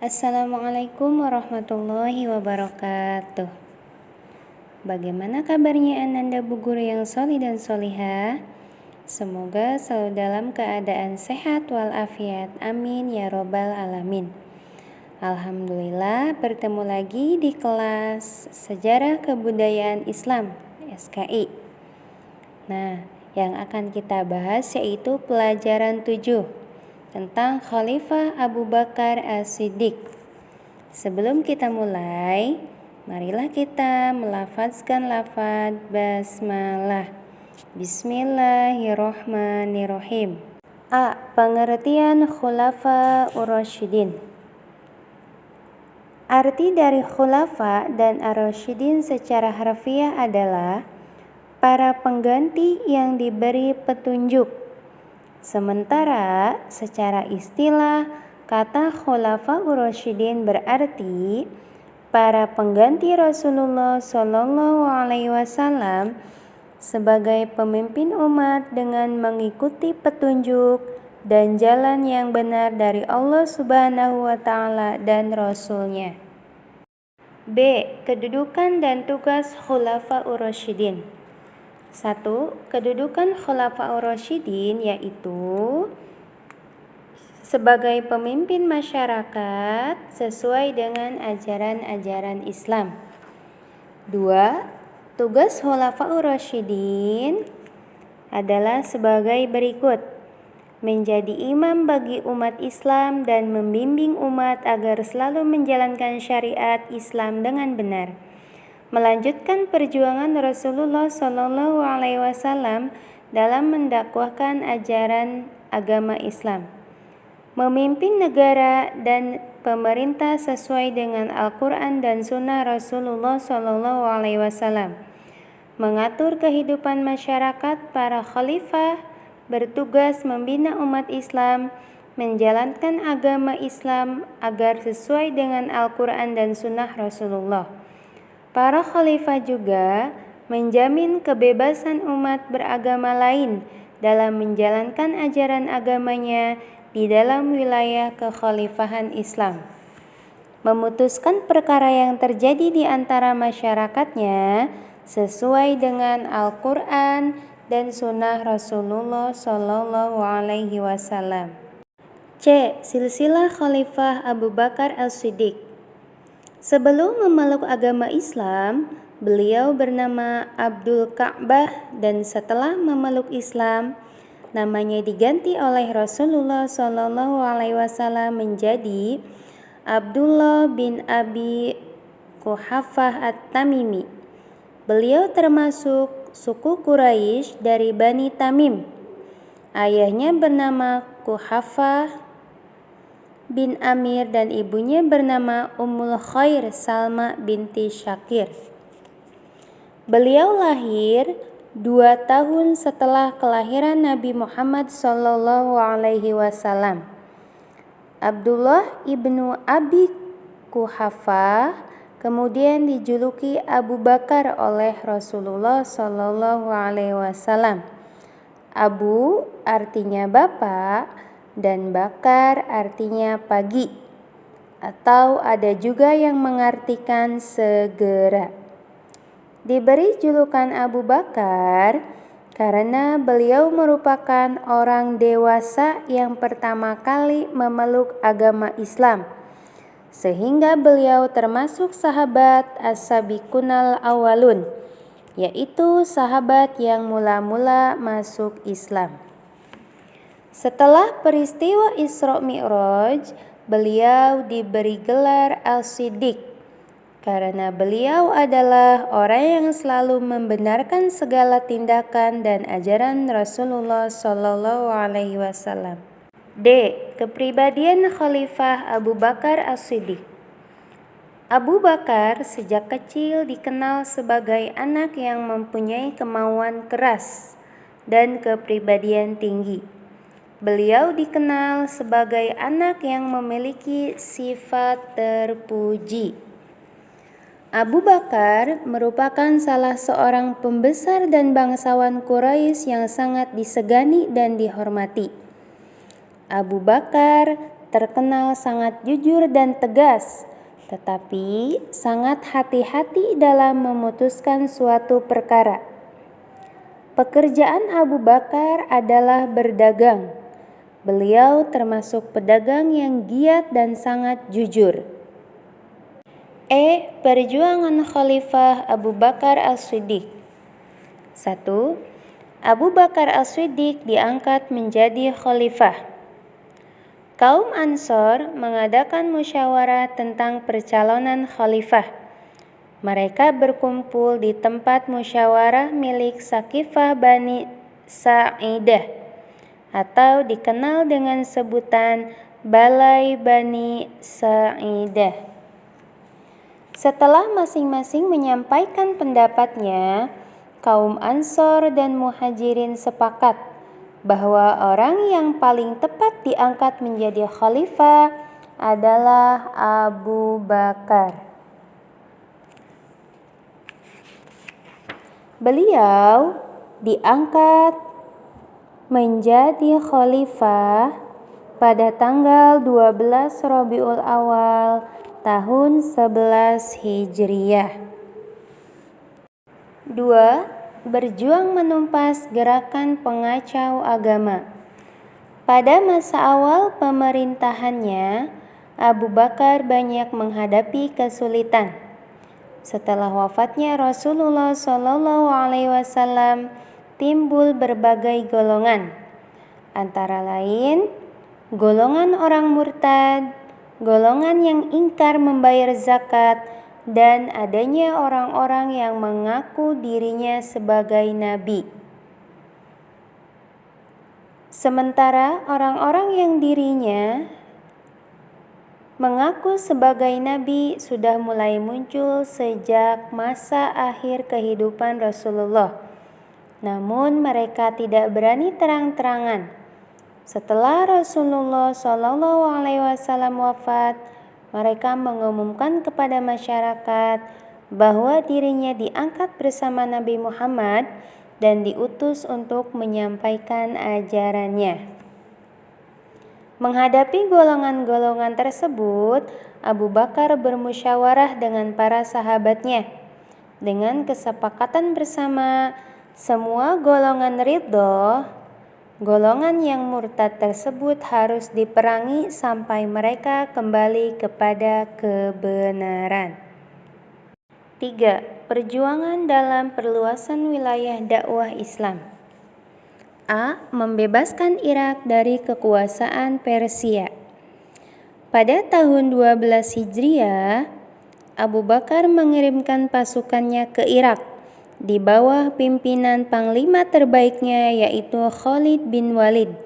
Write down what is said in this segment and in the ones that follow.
Assalamualaikum warahmatullahi wabarakatuh. Bagaimana kabarnya Ananda Bu Guru yang solih dan solihah? Semoga selalu dalam keadaan sehat walafiat. Amin ya robbal alamin. Alhamdulillah bertemu lagi di kelas Sejarah Kebudayaan Islam SKI. Nah, yang akan kita bahas yaitu pelajaran 7 tentang Khalifah Abu Bakar As-Siddiq. Sebelum kita mulai, marilah kita melafazkan lafaz basmalah. Bismillahirrahmanirrahim. A. Pengertian Khulafa Ar-Rasyidin. Arti dari Khulafa dan Ar-Rasyidin secara harfiah adalah para pengganti yang diberi petunjuk. Sementara secara istilah, kata Khulafaur Rasyidin berarti para pengganti Rasulullah Shallallahu Alaihi Wasallam sebagai pemimpin umat dengan mengikuti petunjuk dan jalan yang benar dari Allah Subhanahu wa Ta'ala dan Rasul-Nya. B. Kedudukan dan tugas Khulafaur Rasyidin. 1. Kedudukan Khulafaur Rasyidin yaitu sebagai pemimpin masyarakat sesuai dengan ajaran-ajaran Islam. 2. Tugas Khulafaur Rasyidin adalah sebagai berikut: menjadi imam bagi umat Islam dan membimbing umat agar selalu menjalankan syariat Islam dengan benar, melanjutkan perjuangan Rasulullah Shallallahu Alaihi Wasallam dalam mendakwahkan ajaran agama Islam, memimpin negara dan pemerintah sesuai dengan Al-Quran dan Sunnah Rasulullah Shallallahu Alaihi Wasallam, mengatur kehidupan masyarakat. Para khalifah bertugas membina umat Islam, menjalankan agama Islam agar sesuai dengan Al-Quran dan Sunnah Rasulullah. Para khalifah juga menjamin kebebasan umat beragama lain dalam menjalankan ajaran agamanya di dalam wilayah kekhalifahan Islam, memutuskan perkara yang terjadi di antara masyarakatnya sesuai dengan Al-Quran dan Sunnah Rasulullah Shallallahu Alaihi Wasallam. C. Silsilah Khalifah Abu Bakar As-Siddiq. Sebelum memeluk agama Islam, beliau bernama Abdul Ka'bah dan setelah memeluk Islam, namanya diganti oleh Rasulullah Shallallahu Alaihi Wasallam menjadi Abdullah bin Abi Quhafah At-Tamimi. Beliau termasuk suku Quraisy dari Bani Tamim. Ayahnya bernama Quhafah bin Amir dan ibunya bernama Ummul Khair Salma binti Syakir. Beliau lahir 2 tahun setelah kelahiran Nabi Muhammad Sallallahu Alaihi Wasallam. Abdullah ibnu Abi Quhafah kemudian dijuluki Abu Bakar oleh Rasulullah Sallallahu Alaihi Wasallam. Abu artinya bapak dan Bakar artinya pagi, atau ada juga yang mengartikan segera. Diberi julukan Abu Bakar karena beliau merupakan orang dewasa yang pertama kali memeluk agama Islam, sehingga beliau termasuk sahabat as-sabiqunal awalun, yaitu sahabat yang mula-mula masuk Islam. Setelah peristiwa Isra Mi'raj, beliau diberi gelar As-Siddiq karena beliau adalah orang yang selalu membenarkan segala tindakan dan ajaran Rasulullah Shallallahu Alaihi Wasallam. D. Kepribadian Khalifah Abu Bakar As-Siddiq. Abu Bakar sejak kecil dikenal sebagai anak yang mempunyai kemauan keras dan kepribadian tinggi. Beliau dikenal sebagai anak yang memiliki sifat terpuji. Abu Bakar merupakan salah seorang pembesar dan bangsawan Quraisy yang sangat disegani dan dihormati. Abu Bakar terkenal sangat jujur dan tegas, tetapi sangat hati-hati dalam memutuskan suatu perkara. Pekerjaan Abu Bakar adalah berdagang. Beliau termasuk pedagang yang giat dan sangat jujur. Perjuangan Khalifah Abu Bakar As-Siddiq. 1. Abu Bakar As-Siddiq diangkat menjadi khalifah. Kaum Ansor mengadakan musyawarah tentang percalonan khalifah. Mereka berkumpul di tempat musyawarah milik Sakifah Bani Sa'idah atau dikenal dengan sebutan Balai Bani Sa'idah. Setelah masing-masing menyampaikan pendapatnya, kaum Ansor dan Muhajirin sepakat bahwa orang yang paling tepat diangkat menjadi khalifah adalah Abu Bakar. Beliau diangkat menjadi khalifah pada tanggal 12 Rabiul Awal tahun 11 Hijriah. 2. Berjuang menumpas gerakan pengacau agama. Pada masa awal pemerintahannya, Abu Bakar banyak menghadapi kesulitan. Setelah wafatnya Rasulullah SAW, timbul berbagai golongan, antara lain golongan orang murtad, golongan yang ingkar membayar zakat, dan adanya orang-orang yang mengaku dirinya sebagai nabi. Sementara orang-orang yang dirinya mengaku sebagai nabi sudah mulai muncul sejak masa akhir kehidupan Rasulullah. Namun mereka tidak berani terang-terangan. Setelah Rasulullah SAW wafat, mereka mengumumkan kepada masyarakat bahwa dirinya diangkat bersama Nabi Muhammad dan diutus untuk menyampaikan ajarannya. Menghadapi golongan-golongan tersebut, Abu Bakar bermusyawarah dengan para sahabatnya. Dengan kesepakatan bersama, semua golongan ridho, golongan yang murtad tersebut harus diperangi sampai mereka kembali kepada kebenaran. 3. Perjuangan dalam perluasan wilayah dakwah Islam. Membebaskan Irak dari kekuasaan Persia. Pada tahun 12 Hijriah, Abu Bakar mengirimkan pasukannya ke Irak di bawah pimpinan panglima terbaiknya yaitu Khalid bin Walid,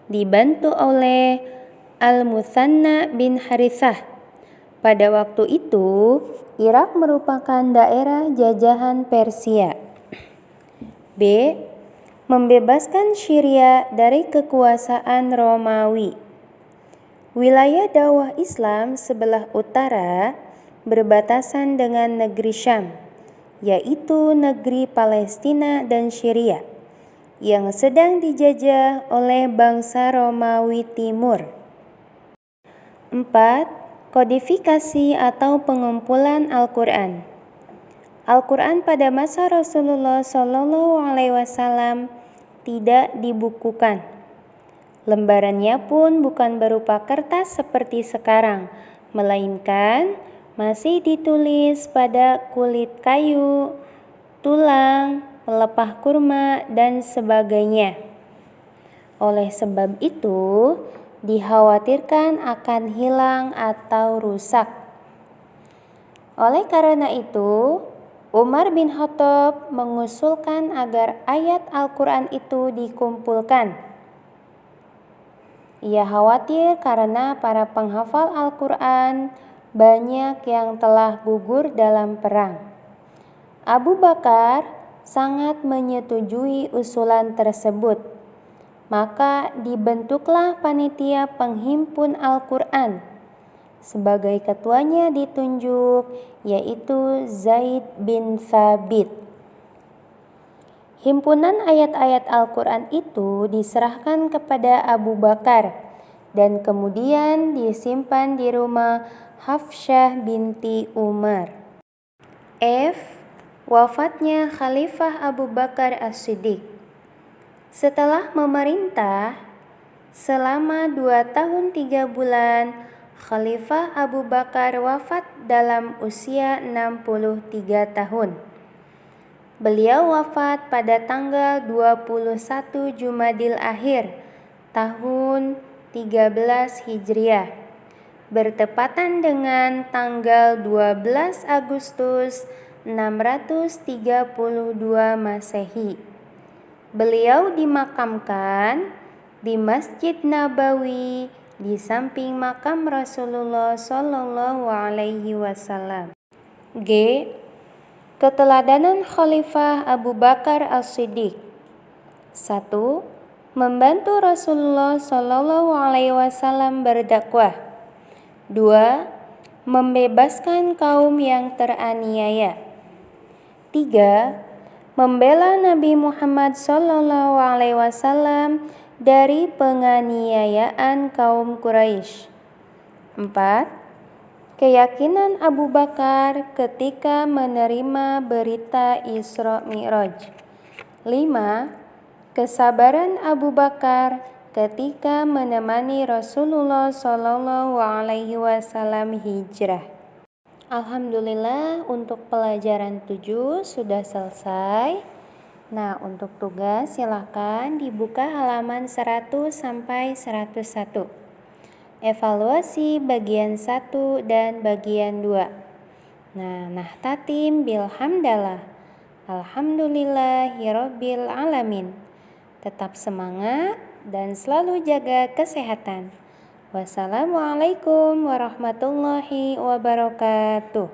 dibantu oleh Al-Muthanna bin Harithah. Pada waktu itu, Irak merupakan daerah jajahan Persia. B. Membebaskan Syria dari kekuasaan Romawi. Wilayah dakwah Islam sebelah utara berbatasan dengan negeri Syam, yaitu negeri Palestina dan Syria, yang sedang dijajah oleh bangsa Romawi Timur. 4. Kodifikasi atau pengumpulan Al-Quran. Al-Quran pada masa Rasulullah SAW tidak dibukukan. Lembarannya pun bukan berupa kertas seperti sekarang, melainkan masih ditulis pada kulit kayu, tulang, pelepah kurma, dan sebagainya. Oleh sebab itu, dikhawatirkan akan hilang atau rusak. Oleh karena itu, Umar bin Khattab mengusulkan agar ayat Al-Quran itu dikumpulkan. Ia khawatir karena para penghafal Al-Quran banyak yang telah gugur dalam perang. Abu Bakar sangat menyetujui usulan tersebut. Maka dibentuklah panitia penghimpun Al-Quran. Sebagai ketuanya ditunjuk yaitu Zaid bin Thabit. Himpunan ayat-ayat Al-Quran itu diserahkan kepada Abu Bakar dan kemudian disimpan di rumah Hafsyah binti Umar. F. Wafatnya Khalifah Abu Bakar As-Siddiq. Setelah memerintah selama 2 tahun 3 bulan, Khalifah Abu Bakar wafat dalam usia 63 tahun. Beliau wafat pada tanggal 21 Jumadil Akhir tahun 13 Hijriah, bertepatan dengan tanggal 12 Agustus 632 Masehi. Beliau dimakamkan di Masjid Nabawi di samping makam Rasulullah Shallallahu Alaihi Wasallam. G. Keteladanan Khalifah Abu Bakar As-Siddiq. 1. Membantu Rasulullah Shallallahu Alaihi Wasallam berdakwah. 2. Membebaskan kaum yang teraniaya. 3. Membela Nabi Muhammad Shallallahu Alaihi Wasallam dari penganiayaan kaum Quraisy. 4. Keyakinan Abu Bakar ketika menerima berita Isra Mi'raj. 5. Kesabaran Abu Bakar ketika menemani Rasulullah Shallallahu Alaihi Wasallam hijrah. Alhamdulillah, untuk pelajaran 7 sudah selesai. Nah, untuk tugas silahkan dibuka halaman 100 sampai 101. Evaluasi bagian 1 dan bagian 2. Nah tatim bilhamdalah. Alhamdulillahirabbil alamin. Tetap semangat dan selalu jaga kesehatan. Wassalamualaikum warahmatullahi wabarakatuh.